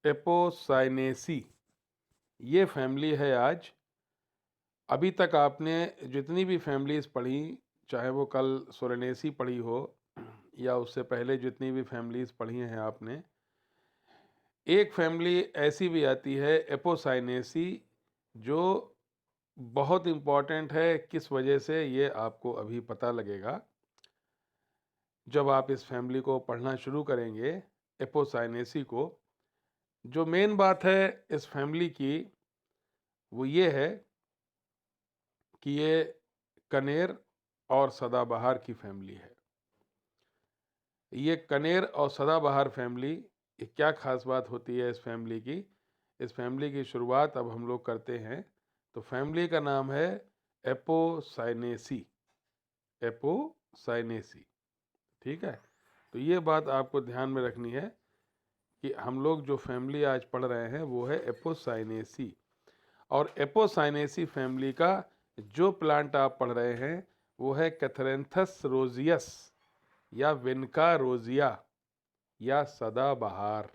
Apocynaceae, ये family है आज। अभी तक आपने जितनी भी फैमिलीज पढ़ी, चाहे वो कल सोरेनेसी पढ़ी हो या उससे पहले जितनी भी फैमिलीज पढ़ी हैं आपने, एक फैमिली ऐसी भी आती है एपोसाइनेसी, जो बहुत इम्पॉर्टेंट है। किस वजह से, ये आपको अभी पता लगेगा जब आप इस फैमिली को पढ़ना शुरू करेंगे, एपोसाइनेसी को। जो मेन बात है इस फैमिली की वो ये है कि ये कनेर और सदाबहार की फैमिली है। ये कनेर और सदाबहार फैमिली, ये क्या खास बात होती है इस फैमिली की? इस फैमिली की शुरुआत अब हम लोग करते हैं। तो फैमिली का नाम है एपोसाइनेसी। एपोसाइनेसी, ठीक है। तो ये बात आपको ध्यान में रखनी है कि हम लोग जो फैमिली आज पढ़ रहे हैं वो है एपोसाइनेसी। और एपोसाइनेसी फैमिली का जो प्लांट आप पढ़ रहे हैं वो है कैथरेंथस रोजियस या विनका रोजिया या सदाबहार।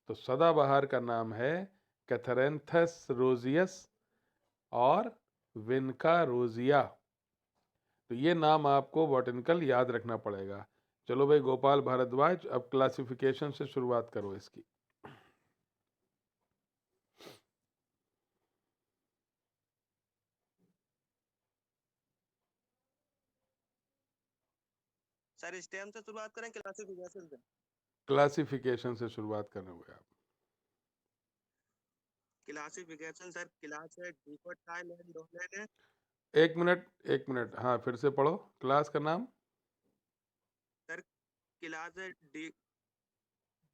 तो सदाबहार का नाम है कैथरेंथस रोजियस और विनका रोजिया। तो ये नाम आपको बॉटनिकल याद रखना पड़ेगा। चलो भाई गोपाल भारद्वाज, अब क्लासिफिकेशन से शुरुआत करो इसकी। सर स्टेम से शुरुआत करें क्लासिफिकेशन से? क्लासिफिकेशन से शुरुआत करने हुए आप। क्लासिफिकेशन सर, क्लास है डिकोटाइलएंडोलेन है। एक मिनट, एक मिनट, हाँ फिर से पढ़ो क्लास का नाम। सर क्लास है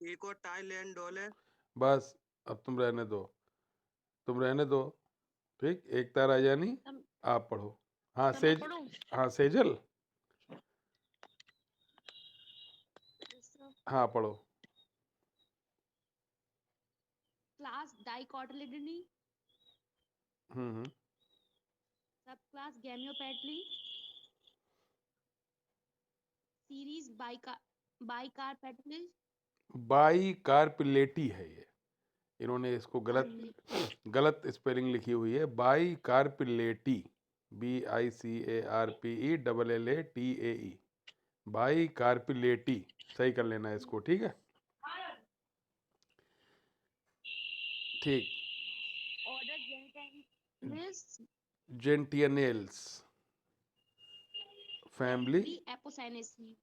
डिकोटाइलएंडोलेन। बस, अब तुम रहने दो, तुम रहने दो। ठीक, एकता राजानी आप पढ़ो। हाँ सेज, हाँ सेजल, हाँ पढ़ो। क्लास डाइकोटिलिडनी, हम्म। सब क्लास गैमियोपेटली, सीरीज बाइकार्पेटली। बाई कार्पिलेटी है ये, इन्होंने इसको गलत गलत स्पेलिंग लिखी हुई है। Bicarpellatae, BICARPELLATAE, bicarpellatae. सही कर लेना इसको, ठीक है। ठीक। Order Gentianales family, Apocynaceae.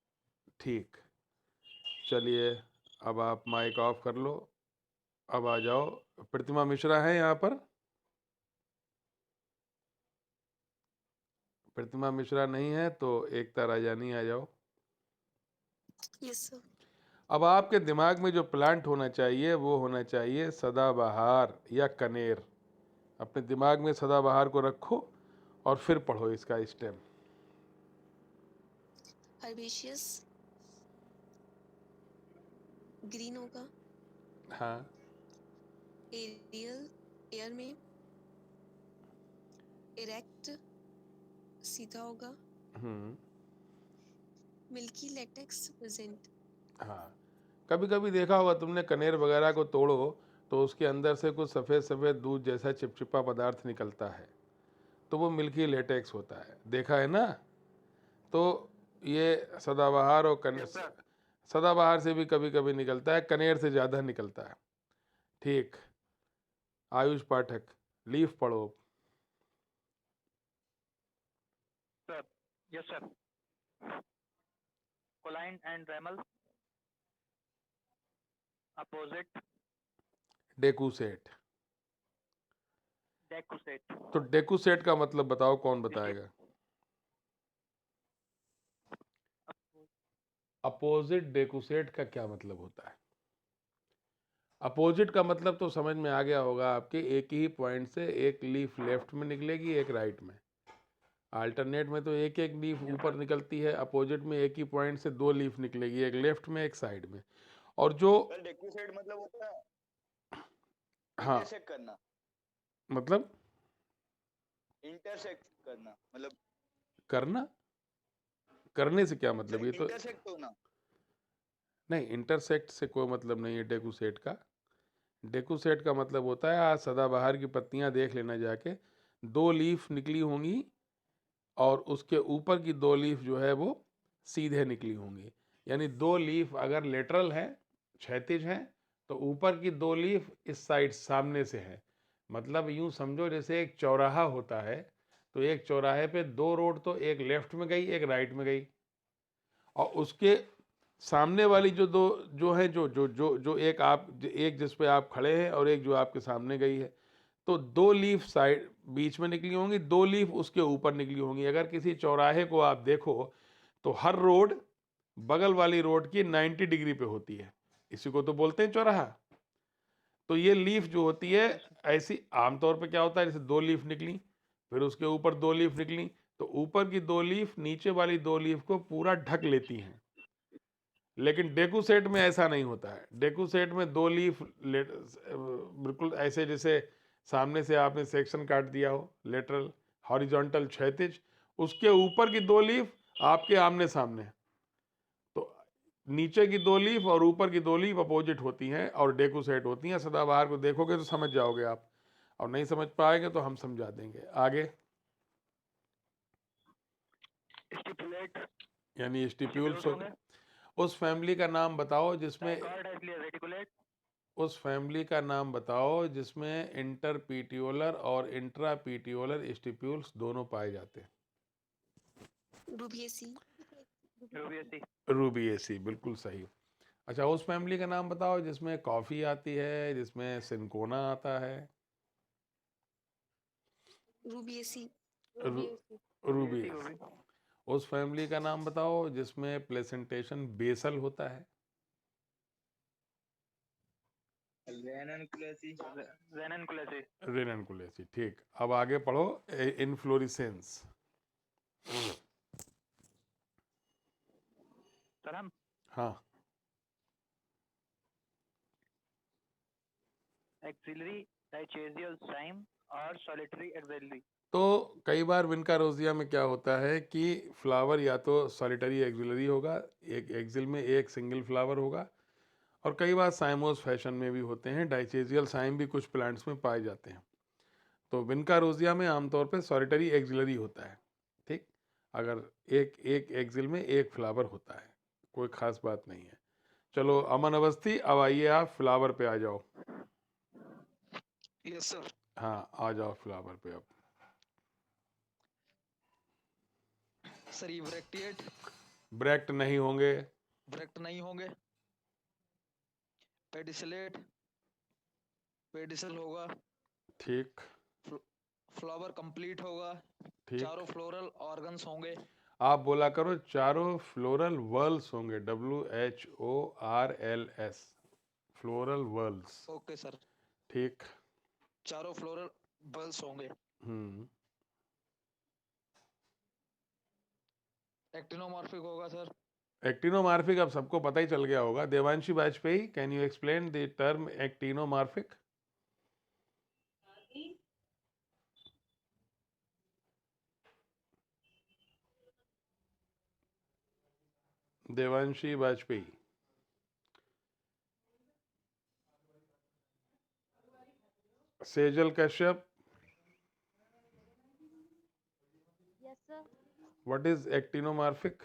ठीक। चलिए, अब आप माइक ऑफ कर लो। अब आ जाओ, प्रतिमा मिश्रा है यहाँ पर? प्रतिमा मिश्रा नहीं है तो एकता राजानी आ जाओ। Yes sir. अब आपके दिमाग में जो प्लांट होना चाहिए वो होना चाहिए सदाबहार या कनेर। अपने दिमाग में सदाबहार को रखो और फिर पढ़ो इसका स्टेम। हर्बेशियस ग्रीन होगा। हाँ, एरियल एयर में। इरेक्ट सीधा होगा। Milky latex present. हाँ। कभी कभी देखा होगा तुमने, कनेर वगैरह को तोड़ो तो उसके अंदर से कुछ सफ़ेद सफ़ेद दूध जैसा चिपचिपा पदार्थ निकलता है, तो वो मिल्की लेटेक्स होता है, देखा है ना? तो ये सदाबहार और कनेर, सदाबहार से भी कभी कभी निकलता है, कनेर से ज़्यादा निकलता है। ठीक। आयुष पाठक, लीफ पढ़ो। Sir yes sir. कोलाइन and रेमल, opposite decussate. Decussate. तो डेकुसेट का मतलब बताओ, कौन बताएगा? अपोजिट डेकुसेट का क्या मतलब होता है? अपोजिट का मतलब तो समझ में आ गया होगा आपके, एक ही पॉइंट से एक लीफ लेफ्ट में निकलेगी, एक राइट में। अल्टरनेट में तो एक एक लीफ ऊपर निकलती है, अपोजिट में एक ही पॉइंट से दो लीफ निकलेगी, एक लेफ्ट में एक साइड में। और जो डेक्यूसेट मतलब होता है हाँ, इंटरसेक्ट करना। मतलब इंटरसेक्ट करना मतलब करना, करने से क्या मतलब? ये तो इंटरसेक्ट होना। नहीं, इंटरसेक्ट से कोई मतलब नहीं है डेकुसेट का। डेकुसेट का मतलब होता है, आज सदाबहार की पत्तियां देख लेना जाके, 2 लीफ निकली होंगी और उसके ऊपर की 2 लीफ जो है वो सीधे निकली होंगी। यानी 2 लीफ अगर लेटरल है, क्षैतिज है, तो ऊपर की 2 लीफ इस साइड सामने से है। मतलब यूं समझो जैसे एक चौराहा होता है, तो एक चौराहे पे 2 रोड, तो एक लेफ्ट में गई, एक राइट में गई, और उसके सामने वाली जो 2 जो है, जो एक जिस पे आप खड़े हैं और एक जो आपके सामने गई है, तो 2 लीफ साइड बीच में निकली होंगी, 2 लीफ उसके ऊपर निकली होंगी। अगर किसी चौराहे को आप देखो तो हर रोड बगल वाली रोड की 90 डिग्री पे होती है, इसी को तो बोलते हैं चौराहा। तो ये लीफ जो होती है, ऐसी आमतौर पे क्या होता है, जैसे 2 लीफ निकली, फिर उसके ऊपर 2 लीफ निकली, तो ऊपर की 2 लीफ नीचे वाली 2 लीफ को पूरा ढक लेती हैं। लेकिन डेकू सेट में ऐसा नहीं होता है। डेकू सेट में 2 लीफ बिल्कुल ऐसे जैसे सामने से आपने सेक्शन काट दिया हो, लेटरल, हॉरिजॉन्टल, क्षैतिज, उसके ऊपर की 2 लीफ आपके आमने सामने, तो नीचे की 2 लीफ और ऊपर की 2 लीफ अपोजिट होती हैं और डेकू सेट होती हैं। सदाबहार को देखोगे तो समझ जाओगे आप, और नहीं समझ पाएंगे तो हम समझा देंगे। आगे, स्टिपुलेट यानी स्टिप्यूल्स स्टिप्यूल्स होंगे। उस फैमिली का नाम बताओ जिसमें डाइकॉट है इसलिए रेटिकुलेट। उस फैमिली का नाम बताओ जिसमें इंटरपीटियोलर और इंट्रापीटियोलर स्टिप्यूल्स दोनों पाए जाते हैं। रूबिएसी। रूबिएसी। रूबिएसी, बिल्कुल सही। अच्छा, उस फैमिली का नाम बताओ जिसमें कॉफी आती है, जिसमें सिनकोना आता है। रूबिएसी। रूबिएसी। रूबिएसी। उस फैमिली का नाम बताओ जिसमें प्लेसेंटेशन बेसल होता है। रेननकुलेसी। रेननकुलेसी। रेननकुलेसी, ठीक। अब आगे पढ़ो, इनफ्लोरेसेंस। सर हम हाँ, एक्सिलरी डाइचेजियल साइम और सॉलिटरी एक्सिलरी। तो कई बार विनका रोजिया में क्या होता है कि फ्लावर या तो सॉलिटरी एक्सिलरी होगा, एक एक्सिल में एक सिंगल फ्लावर होगा, और कई बार साइमोस फैशन में भी होते हैं। डाइचेजियल साइम भी कुछ प्लांट्स में पाए जाते हैं। तो विनका रोजिया में आमतौर पे सॉलिटरी एक्सिलरी होता है, ठीक। अगर एक एक एक्सिल में एक फ्लावर होता है, कोई खास बात नहीं है। चलो अमन अवस्थी, अब आइए आप फ्लावर पे आ जाओ। Yes sir. हाँ, आ जाओ फ्लावर पे अब। सर ये ब्रैक्टिएट। ब्रैक्ट नहीं होंगे। ब्रैक्ट नहीं होंगे। पेडिसलेट। पेडिसल होगा। ठीक फ्लावर कंप्लीट होगा। ठीक। चारों फ्लोरल ऑर्गन्स होंगे। आप बोला करो चारों फ्लोरल वर्ल्स होंगे, WHORLS, floral whorls. Okay sir. ठीक। चारों फ्लोरल बल्स होंगे। एक्टिनोमॉर्फिक होगा सर। एक्टिनोमार्फिक अब सबको पता ही चल गया होगा। Devanshi Vajpayee, can you explain the term actinomorphic? Devanshi Vajpayee. Sejal Kashyap, yes sir. What is actinomorphic?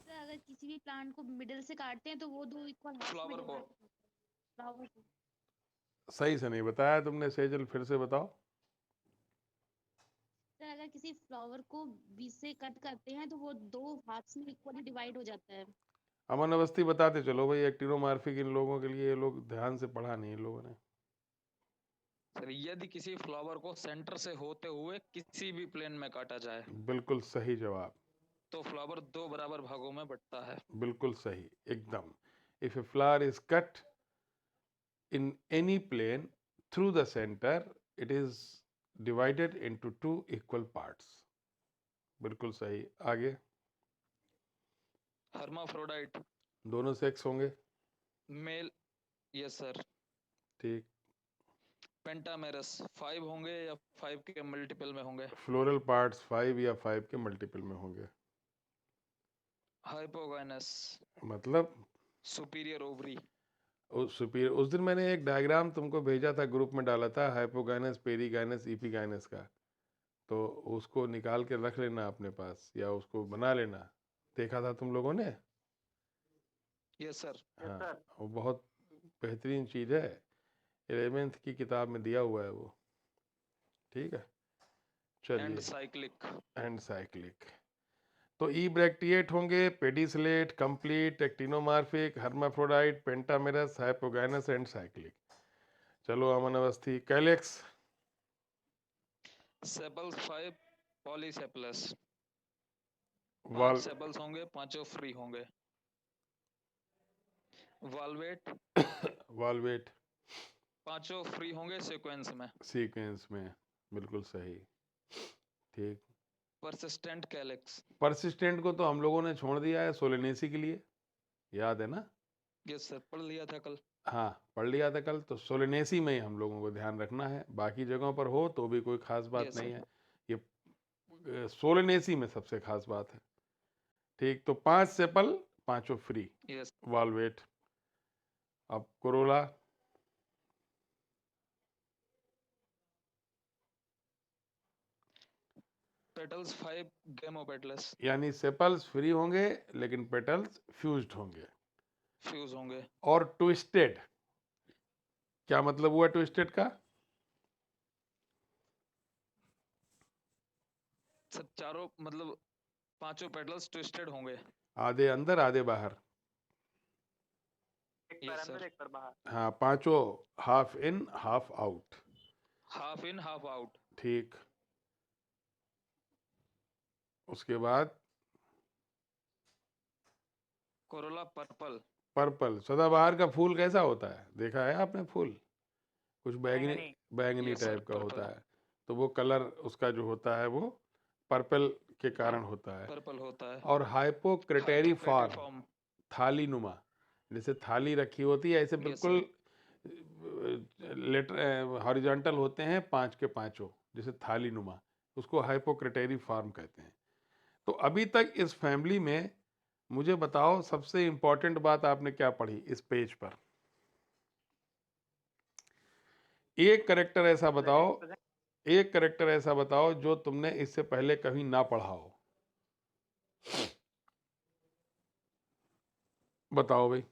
Sir अगर किसी भी प्लांट को मिडिल से काटते हैं तो वो 2 इक्वल फ्लावर को। फ्लावर को। सही से नहीं बताया तुमने सेजल, फिर से बताओ। सर अगर किसी फ्लावर को बीच से कट करते हैं तो वो 2 हाफ्स में इक्वली डिवाइड हो जाता है। अमन अवस्थी बताते चलो भाई, एक्टिनोमार्फिक इन लोगों के लिए, ये लोग ध्यान से पढ़ा नहीं इन लोगों ने। सर यदि किसी फ्लावर को सेंटर से होते हुए किसी भी प्लेन में काटा जाए बिल्कुल सही जवाब, तो फ्लावर 2 बराबर भागों में बंटता है। बिल्कुल सही, एकदम। If a flower is cut in any plane through the center, it is divided into 2 equal parts. बिल्कुल सही। आगे, हर्माफ्रोडाइट। दोनों सेक्स होंगे। मेल। Yes sir. ठीक। पेंटामेरस 5 होंगे या 5 के मल्टीपल में होंगे? फ्लोरल पार्ट्स 5 या 5 के मल्टीपल में होंगे। हाइपोगाइनस मतलब सुपीरियर ओवरी। उस दिन मैंने एक डायग्राम तुमको भेजा था, ग्रुप में डाला था, हाइपोगाइनस, पेरीगाइनस, इपीगाइनस का, तो उसको निकाल के रख लेना अपने पास या उसको बना लेना। देखा था तुम लोगों ने? Yes sir. हाँ, वो बहुत बेहतरीन चीज़ है, 11th की किताब में दिया हुआ है वो। ठीक है, एंड चलिए। साइक्लिक। And cyclic. तो ई ब्रैक्टिएट होंगे, pedicellate, complete, actinomorphic, hermaphrodite, pentamerous, hypogynous and cyclic. चलो अमन अवस्थी। कैलेक्स। सेपल्स 5 पॉलीसेपलस। वाल 5 सेपल्स होंगे, पांचों फ्री होंगे। वाल्वेट वालवेट पांचों फ्री होंगे सीक्वेंस में। सीक्वेंस में, बिल्कुल सही। ठीक। Persistent calyx. परसिस्टेंट को तो हम लोगों ने छोड़ दिया है सोलेनेसी के लिए, याद है ना? यस सर, पढ़ लिया था कल। हाँ, पढ़ लिया था कल। तो सोलेनेसी में ही हम लोगों को ध्यान रखना है, बाकी जगहों पर हो तो भी कोई खास बात यस नहीं सर। है, ये सोलेनेसी में सबसे खास बात है। ठीक, तो 5 सेपल, पांचों फ्री, यस। वालवेट। अब कोरोला। Petals 5 gamopetalous. यानी सेपल्स फ्री होंगे लेकिन पेटल्स फ्यूज्ड होंगे। फ्यूज होंगे। और ट्विस्टेड, क्या मतलब हुआ ट्विस्टेड का? सब चारों मतलब पांचों पेटल्स ट्विस्टेड होंगे। आधे अंदर आधे बाहर। एक पैर यस अंदर सर। एक पैर बाहर। हाँ, पांचों half in half out. Half in half out. ठीक, उसके बाद कोरोला पर्पल। पर्पल। सदाबहार का फूल कैसा होता है, देखा है आपने फूल? कुछ बैगनी, बैंगनी। बैंगनी यस सर, टाइप का होता पर्पल। है। तो वो कलर उसका जो होता है वो पर्पल के कारण होता है। पर्पल होता है। और हाइपोक्रेटेरिफॉर्म, हाइपोक्रेटिफॉर्म। थाली नुमा, जैसे थाली रखी होती है ऐसे यस बिल्कुल लेटर हॉरिजॉन्टल होते हैं, पांच के पांचों, जैसे थाली नुमा, उसको हाइपोक्रेटेरिफॉर्म कहते हैं। तो अभी तक इस फैमिली में मुझे बताओ सबसे इंपॉर्टेंट बात आपने क्या पढ़ी इस पेज पर? एक करेक्टर ऐसा बताओ, एक करेक्टर ऐसा बताओ जो तुमने इससे पहले कभी ना पढ़ा हो। बताओ भाई।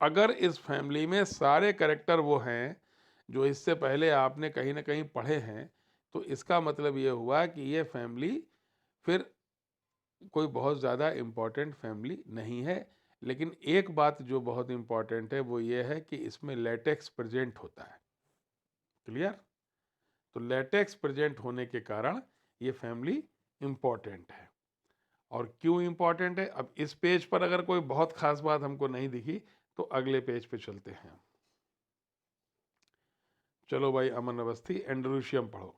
अगर इस फैमिली में सारे करेक्टर वो हैं जो इससे पहले आपने कहीं ना कहीं पढ़े हैं, तो इसका मतलब ये हुआ कि ये फैमिली फिर कोई बहुत ज़्यादा इम्पोर्टेंट फैमिली नहीं है। लेकिन एक बात जो बहुत इम्पोर्टेंट है वो ये है कि इसमें लेटेक्स प्रेजेंट होता है। क्लियर? तो लेटेक्स प्रेजेंट होने के कारण ये फैमिली इम्पोर्टेंट है। और क्यों इम्पोर्टेंट है, अब इस पेज पर अगर कोई बहुत खास बात हमको नहीं दिखी तो अगले पेज पे चलते हैं। चलो भाई, अमन अवस्थी, एंड्रोशियम पढ़ो।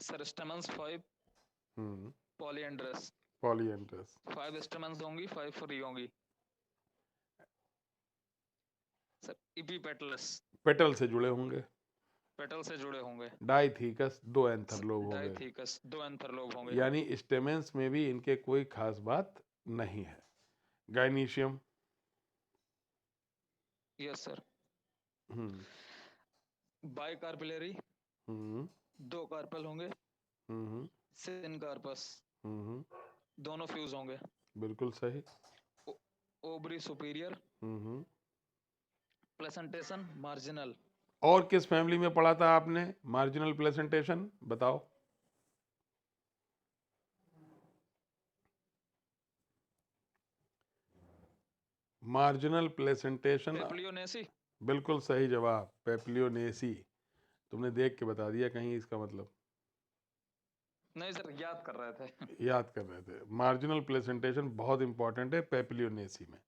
Sir stamens 5 polyandrous. Polyandrous. 5 stamens होंगी, 5 फ्री होंगी। सर इपीपेटलस। पेटल से जुड़े होंगे। पेटल से जुड़े होंगे। डाइथीकस, दो एंथर लोग होंगे। डाइथीकस, 2 एंथर लोग होंगे। यानी स्टेमेंस में भी इनके कोई खास बात नहीं है। Gynoecium. Yes sir. Hmm bicarpellary, hmm 2 carpel होंगे। हम्म सिनकार्पस, हम्म दोनों फ्यूज होंगे। बिल्कुल सही। Ovary superior, hmm placentation marginal. और किस फैमिली में पढ़ा था आपने मार्जिनल प्लेसेंटेशन, बताओ? Marginal placentation, Papilionaceae. बिल्कुल सही जवाब, पेप्लियोनेसी। तुमने देख के बता दिया कहीं इसका मतलब? नहीं सर, याद कर रहे थे। याद कर रहे थे। मार्जिनल प्लेसेंटेशन बहुत इंपॉर्टेंट है पेप्लियोनेसी में।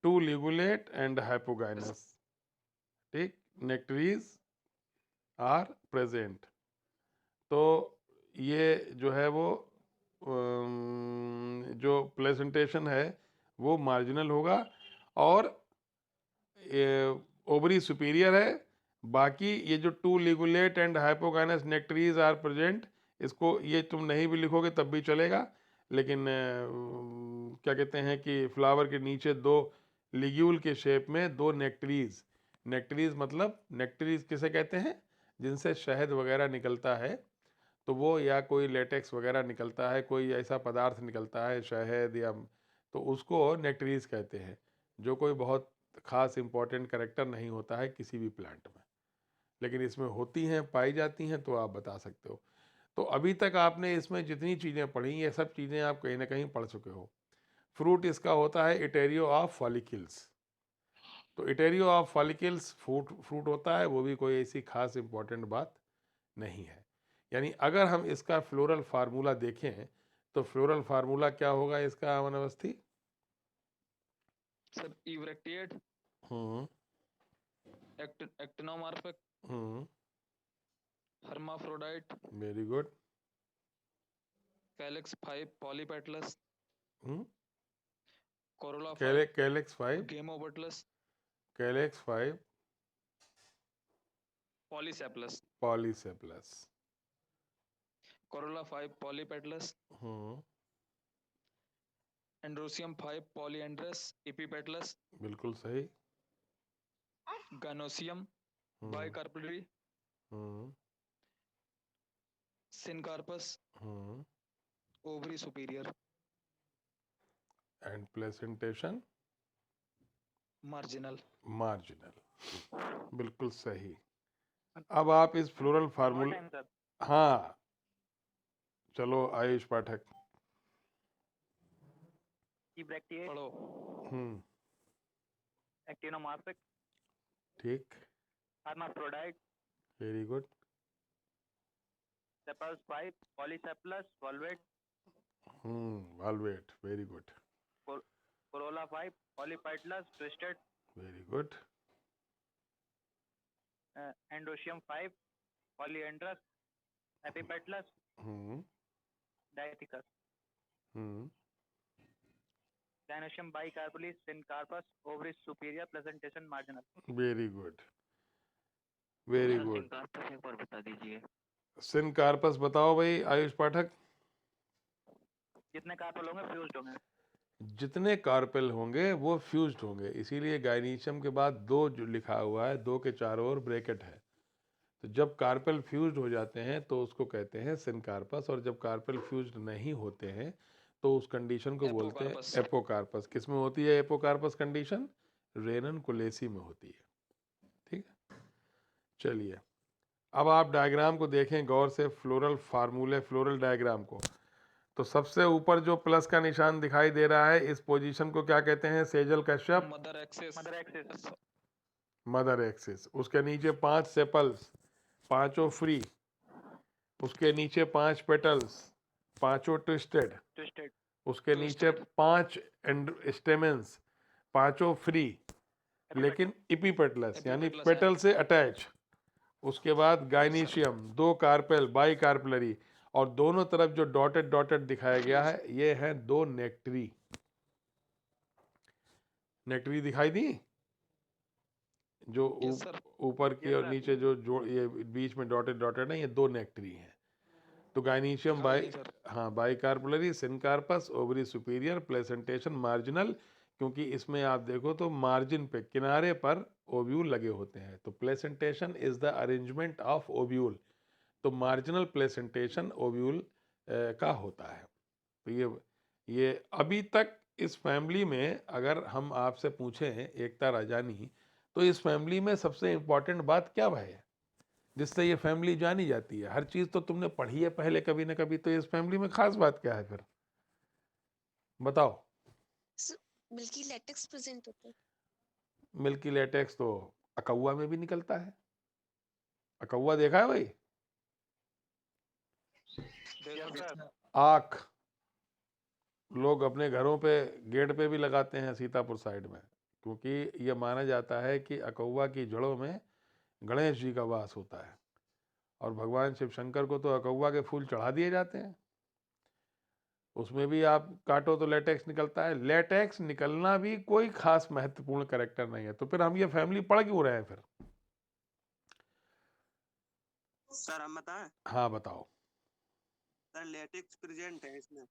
To ligulate and hypogynous. ठीक, नेक्टरीज आर प्रेजेंट। तो ये जो है वो जो प्लेसेंटेशन है वो मार्जिनल होगा और ओवरी सुपीरियर है। बाकी ये जो two ligulate and hypogynous nectaries are present, इसको ये तुम नहीं भी लिखोगे तब भी चलेगा, लेकिन क्या कहते हैं कि फ्लावर के नीचे दो लिग्यूल के शेप में दो नेक्टरीज, नेक्टरीज मतलब नेक्टरीज किसे कहते हैं, जिनसे शहद वगैरह निकलता है, तो वो या कोई लेटेक्स वगैरह निकलता है, कोई ऐसा पदार्थ निकलता है शहद या, तो उसको नेक्टरीज कहते हैं, जो कोई बहुत खास इंपॉर्टेंट कैरेक्टर नहीं होता है किसी भी प्लांट में, लेकिन इसमें होती हैं, पाई जाती हैं, तो आप बता सकते हो। तो अभी तक आपने इसमें जितनी चीज़ें पढ़ी ये सब चीज़ें आप कहीं ना कहीं पढ़ चुके हो। फ्रूट इसका होता है इटेरियो ऑफ फॉलिकल्स, तो इटेरियो ऑफ फॉलिकल्स फ्रूट होता है, वो भी कोई ऐसी खास इंपॉर्टेंट बात नहीं है। यानी अगर हम इसका फ्लोरल फार्मूला देखें तो फ्लोरल फार्मूला क्या होगा इसका Aman Awasthi? Sir ebracteate, hmm actinomorphic, hmm hermaphrodite, very good. Calyx 5 polypetalous, corolla 5 calyx 5, gamopetalous, calyx 5 polysepalous, polysepalous, corolla 5 polypetalous, androecium 5 polyandrous epipetalous, बिल्कुल सही। Gynoecium bicarpellary, hmm syncarpous, hmm ovary superior, and placentation marginal. Marginal, बिल्कुल सही। अब आप इस floral One more formula, time, sir. हाँ चलो Ayush Pathak. Ebracteate, पढ़ो। हम्म actinomorphic, ठीक, hermaphrodite, very good. sepals 5 polycephalus, valvate, valvate, very good, corolla 5 polypetalous, twisted, very good. endoecium 5 polyandrous, epipetalous, हम्म diathecus, हम्म gynoecium bicarpally, syncarpus, ovaries superior, placentation marginal. Very good, very sir, good. syncarpus एक बार बता दीजिए। Syncarpous बताओ भाई आयुष पाठक। जितने carpel होंगे fused होंगे। जितने carpel होंगे वो फ्यूज्ड होंगे, इसीलिए गाइनीशियम के बाद दो जो लिखा हुआ है, दो के चारों ओर ब्रैकेट है, तो जब कार्पेल फ्यूज्ड हो जाते हैं तो उसको कहते हैं सिनकार्पस, और जब कार्पेल फ्यूज्ड नहीं होते हैं तो उस कंडीशन को बोलते हैं एपोकार्पस। एपोकार्पस। किसमें होती है एपोकार्पस कंडीशन? रेननकुलेसी में होती है। ठीक है, चलिए अब आप डायग्राम को देखें गौर से, फ्लोरल फार्मूले, फ्लोरल डायग्राम को। तो सबसे ऊपर जो प्लस का निशान दिखाई दे रहा है, इस पोजीशन को क्या कहते हैं Sejal Kashyap? Mother axis. Mother axis, mother axis. उसके नीचे 5 सेपल्स, पांचों फ्री, उसके नीचे 5 पेटल्स, पांचों ट्विस्टेड, ट्विस्टेड, उसके नीचे 5 स्टेमेंस, पांचों फ्री लेकिन इपीपेटलस यानी Epipetalous है। पेटल से अटैच। उसके बाद गाइनीशियम, 2 कार्पेल, बाई कार्पलरी, और दोनों तरफ जो डॉटेड डॉटेड दिखाया गया है ये हैं 2 नेक्टरी। नेक्टरी दिखाई दी जो यस सर। ऊपर की Yes, और sir. नीचे जो ये बीच में डॉटेड डॉटेड है, ये 2 नेक्टरी हैं। तो गाइनीशियम हाँ बाई, जी सर। हाँ by carpellary, syncarpous, ovary superior, placentation marginal, क्योंकि इसमें आप देखो तो मार्जिन पे, किनारे पर ओव्यूल लगे होते हैं, तो placentation is the arrangement of ovule, तो मार्जिनल प्लेसेंटेशन ओव्यूल का होता है। तो ये अभी तक इस फैमिली में अगर हम आपसे पूछें एकता राजानी, तो इस फैमिली में सबसे इम्पोर्टेंट बात क्या है जिससे ये फैमिली जानी जाती है? हर चीज तो तुमने पढ़ी है पहले कभी ना कभी, तो इस फैमिली में खास बात क्या है फिर बताओ? मिल्की लेटेक्स प्रेजेंट होता है। मिल्की लेटेक्स तो अकौआ में भी निकलता है। अकौआ देखा है भाई? Yes, sir. आँख लोग अपने घरों पे गेट पे भी लगाते हैं सीतापुर साइड में, क्योंकि ये माना जाता है कि अकौआ की जड़ों में गणेश जी का वास होता है, और भगवान शिव शंकर को तो अकौआ के फूल चढ़ा दिए जाते हैं। उसमें भी आप काटो तो लेटेक्स निकलता है। लेटेक्स निकलना भी कोई खास महत्वपूर्ण कैरेक्टर नहीं है, तो फिर हम ये फैमिली पढ़ क्यों रहे हैं फिर? सर हम बताएं? हाँ बताओ। सर लेटेक्स प्रेजेंट है इसमें।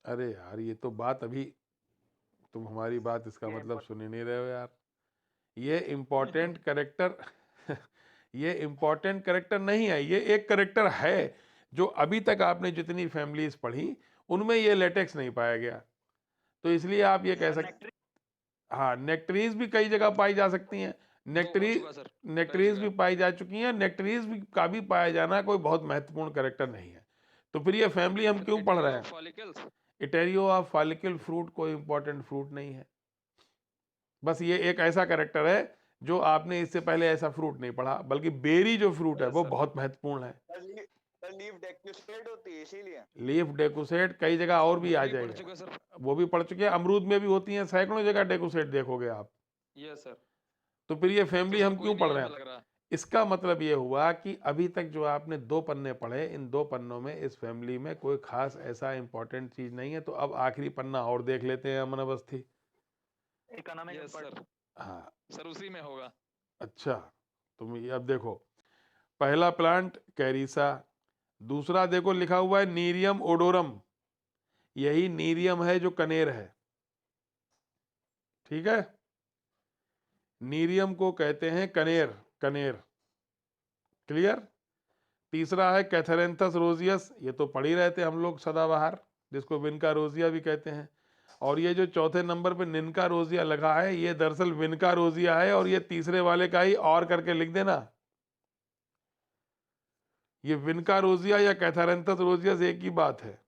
अरे यार, ये तो बात अभी तुम हमारी बात इसका ये मतलब सुन ही नहीं रहे हो यार। ये इम्पोर्टेंट करेक्टर ये इम्पोर्टेंट करेक्टर नहीं है, ये एक करेक्टर है जो अभी तक आपने जितनी फैमिलीज पढ़ी उनमें ये लेटेक्स नहीं पाया गया। तो इसलिए आप ये कह सर सकते, हाँ, नेक्टरीज भी कई जगह पाई जा सकती हैं। वो हो नेक्टरी चुका सर, कई नेक्टरीज भी जगह। पाई जा चुकी हैं। नेक्टरीज भी का भी पाया जाना कोई बहुत महत्वपूर्ण करेक्टर नहीं है। तो फिर ये फैमिली हम सर क्यों पढ़ रहे इटेरियो हैं? फॉलिकल्स। इटेरियो ऑफ फॉलिकल फ्रूट कोई इंपॉर्टेंट फ्रूट नहीं है। बस ये एक ऐसा करेक्टर है जो आपने इससे पहले ऐसा फ्रूट नहीं पढ़ा, बल्कि बेरी जो फ्रूट है यस वो सर। बहुत महत्वपूर्ण है। सर लीफ डेक्यूसेट होती है इसीलिए। लीफ डेकुसेट कई जगह और भी वो आ भी पढ़ जाएगा, चुके सर। वो भी पढ़ चुके हैं। अमरूद में भी होती हैं, सैकड़ों जगह डेकुसेट देखोगे आप। Yes sir. तो फिर ये तो फैमिली सर हम कोई क्यों नहीं पढ़ रहे हमें हैं? लग रहा। इसका मतलब ये हुआ कि अभी तक जो आपने 2 पन्ने पढ़े, इन 2 पन्नों में इस फैमिली में कोई खास ऐसा इंपॉर्टेंट चीज नहीं है। तो अब आखिरी पन्ना और देख लेते हैं, Aman Awasthi. Economic yes sir. हाँ, सर उसी में होगा। अच्छा, तुम ये अब देखो, पहला प्लांट कैरिसा, दूसरा देखो लिखा हुआ है नीरियम ओडोरम, यही नीरियम है जो कनेर है, ठीक है। नीरियम को कहते हैं कनेर, कनेर, क्लियर। तीसरा है कैथरेंथस रोजियस, ये तो पढ़ ही रहे थे हम लोग, सदाबहार, जिसको विनका रोजिया भी कहते हैं। और ये जो चौथे नंबर पे निनका रोजिया लगा है, ये दरअसल विनका रोजिया है, और ये तीसरे वाले का ही और करके लिख देना। ये विनका रोजिया या कैथरेंथस रोजियस एक ही बात है।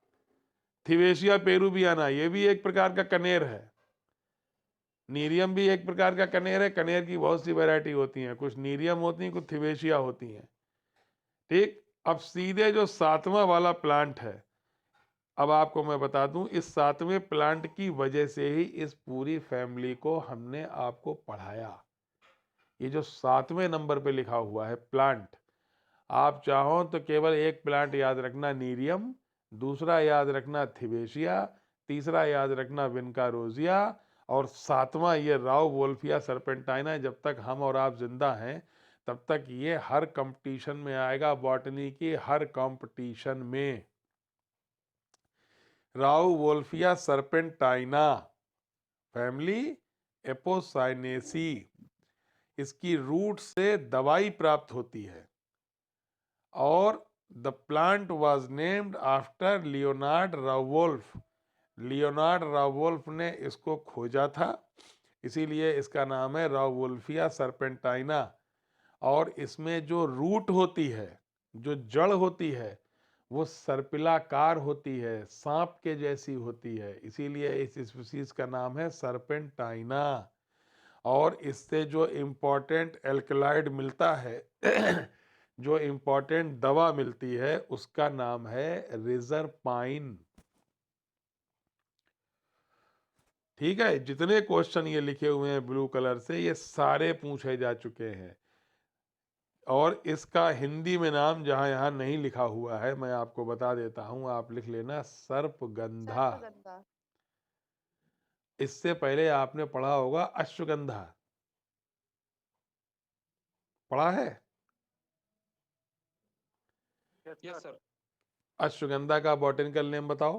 थिवेशिया पेरूबियाना, ये भी एक प्रकार का कनेर है। नीरियम भी एक प्रकार का कनेर है। कनेर की बहुत सी वैरायटी होती हैं, कुछ नीरियम होती हैं, कुछ थिवेशिया होती हैं, ठीक। अब सीधे जो 7वां वाला प्लांट है, अब आपको मैं बता दूं, इस 7वें प्लांट की वजह से ही इस पूरी फैमिली को हमने आपको पढ़ाया। ये जो 7वें नंबर पे लिखा हुआ है प्लांट, आप चाहो तो केवल एक प्लांट याद रखना नीरियम, दूसरा याद रखना थिवेशिया, तीसरा याद रखना विनका रोजिया, और 7वां ये राव वोल्फिया सर्पेंटाइना। जब तक हम और आप जिंदा हैं तब तक ये हर कंपटीशन में आएगा, बॉटनी की हर कंपटीशन में। Rauvolfia serpentina family Apocynaceae, इसकी रूट से दवाई प्राप्त होती है, और the plant was named after Leonard Rauwolf. Leonard Rauwolf ने इसको खोजा था, इसीलिए इसका नाम है रावोल्फिया सर्पेंटाइना। और इसमें जो रूट होती है, जो जड़ होती है, वो सर्पिलाकार होती है, सांप के जैसी होती है, इसीलिए इस स्पीशीज का नाम है सर्पेंटाइना। और इससे जो इम्पोर्टेंट एल्कलाइड मिलता है जो इम्पोर्टेंट दवा मिलती है, उसका नाम है रिजरपाइन, ठीक है। जितने क्वेश्चन ये लिखे हुए हैं ब्लू कलर से, ये सारे पूछे जा चुके हैं। और इसका हिंदी में नाम जहां यहां नहीं लिखा हुआ है, मैं आपको बता देता हूं, आप लिख लेना सर्पगंधा। सर्पगंधा। इससे पहले आपने पढ़ा होगा अश्वगंधा, पढ़ा है? Yes sir. अश्वगंधा का बॉटनिकल नेम बताओ।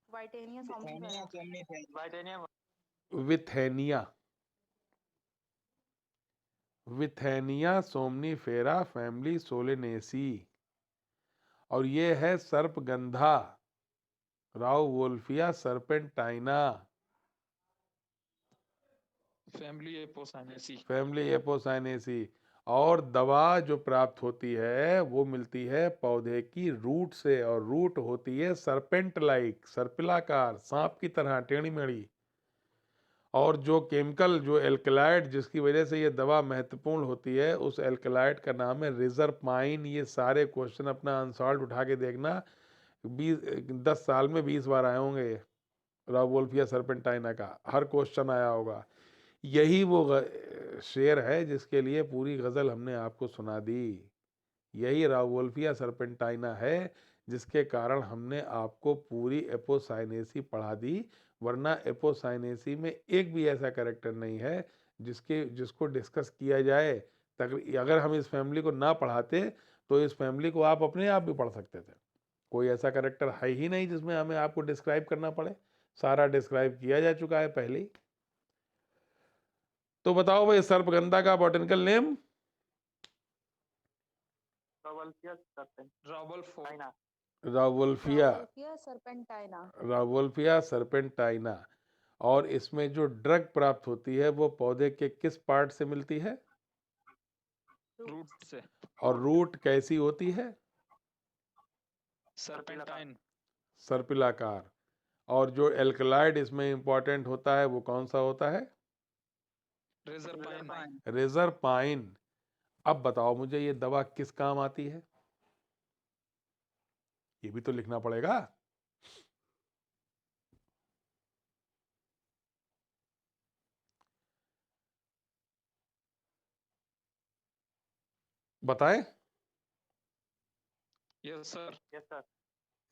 Withania somnifera. Withanium Withania, Withania somnifera family Solanaceae. और ये है sarpagandha, Rauvolfia serpentina family Apocynaceae. Family Apocynaceae. और दवा जो प्राप्त होती है वो मिलती है पौधे की रूट से, और रूट होती है सरपेंट लाइक, सर्पिलाकार, सांप की तरह टेढ़ी मेढ़ी। और जो केमिकल, जो एल्कलाइड जिसकी वजह से ये दवा महत्वपूर्ण होती है, उस एल्कलाइड का नाम है रिजरपाइन। ये सारे क्वेश्चन अपना अनसॉल्व उठा के देखना, 10 साल में 20 बार आए होंगे। रावोल्फिया सर्पेंटाइना का हर क्वेश्चन आया होगा। यही वो शेर है जिसके लिए पूरी गजल हमने आपको सुना दी। यही रावोल्फिया सर्पेंटाइना है जिसके कारण हमने आपको पूरी एपोसाइनेसी पढ़ा दी। वरना एपोसाइनेसी में एक भी ऐसा कैरेक्टर नहीं है जिसको डिस्कस किया जाए। अगर हम इस फैमिली को ना पढ़ाते तो इस फैमिली को आप अपने आप भी पढ़ सकते थे। कोई ऐसा कैरेक्टर है ही नहीं जिसमें हमें आपको डिस्क्राइब करना पड़े, सारा डिस्क्राइब किया जा चुका है पहले ही। तो बताओ भाई सर्पगंधा का botanical name? Rauwolfia serpentina. Rauwolfia, Rauwolfia serpentina. Rauwolfia सर्पेंटाइना। और इसमें जो ड्रग प्राप्त होती है वो पौधे के किस पार्ट से मिलती है? रूट से। और रूट कैसी होती है? सर्पेंटाइन। सर्पिलाकार। और जो एल्कलाइड इसमें इंपॉर्टेंट होता है वो कौन सा होता है? रेजरपाइन। Reserpine. अब बताओ मुझे ये दवा किस काम आती है? ये भी तो लिखना पड़ेगा। बताएं। Yes sir. Yes, sir.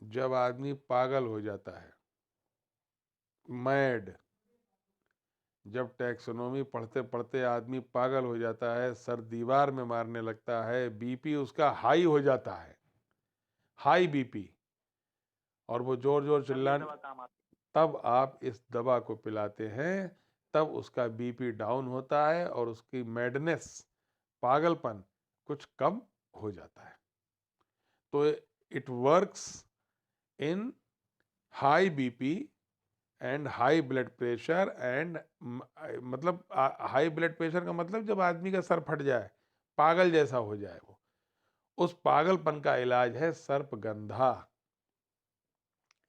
जब आदमी पागल हो जाता है, मैड, जब टैक्सोनॉमी पढ़ते पढ़ते आदमी पागल हो जाता है, सर दीवार में मारने लगता है, बीपी उसका हाई हो जाता है, हाई बीपी, और वो जोर जोर तब ये चिल्लाने, दवा काम आती तब आप इस दवा को पिलाते हैं, तब उसका बीपी डाउन होता है और उसकी मैडनेस, पागलपन कुछ कम हो जाता है। तो it works in high BP and high blood pressure and मतलब हाई ब्लड प्रेशर का मतलब जब आदमी का सर फट जाए, पागल जैसा हो जाए, वो उस पागलपन का इलाज है सर्पगंधा।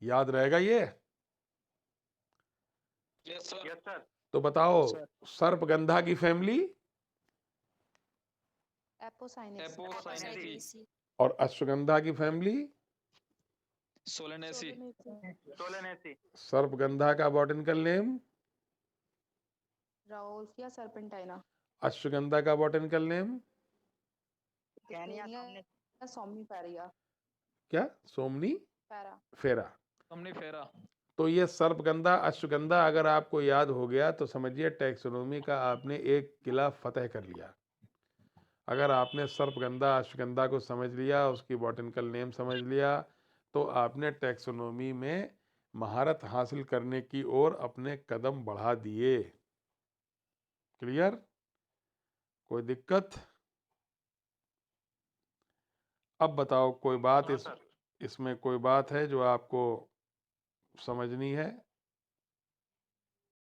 याद रहेगा ये? यस है। सर। Yes, sir. तो बताओ सर। सर्पगंधा की फैमिली Apocynaceae. एपोसाइनेसी। और अश्वगंधा की फैमिली। सोलेनेसी। Solanaceae. सर्पगंधा का botanical name, Rauwolfia serpentina. Ashwagandha का बॉटनिकल नेम Taenia somniferia. क्या? सोमनी Para. फेरा। सोमनिफेरा। तो ये सर्पगंधा अश्वगंधा अगर आपको याद हो गया तो समझिए टैक्सोनॉमी का आपने एक किला फतेह कर लिया। अगर आपने सर्पगंधा अश्वगंधा को समझ लिया, उसकी बॉटनिकल नेम समझ लिया, तो आपने टैक्सोनॉमी में महारत हासिल करने की ओर अपने कदम बढ़ा दिए। क्लियर? कोई दिक्कत? अब बताओ कोई बात हाँ, सर. इसमें कोई बात है जो आपको समझनी है?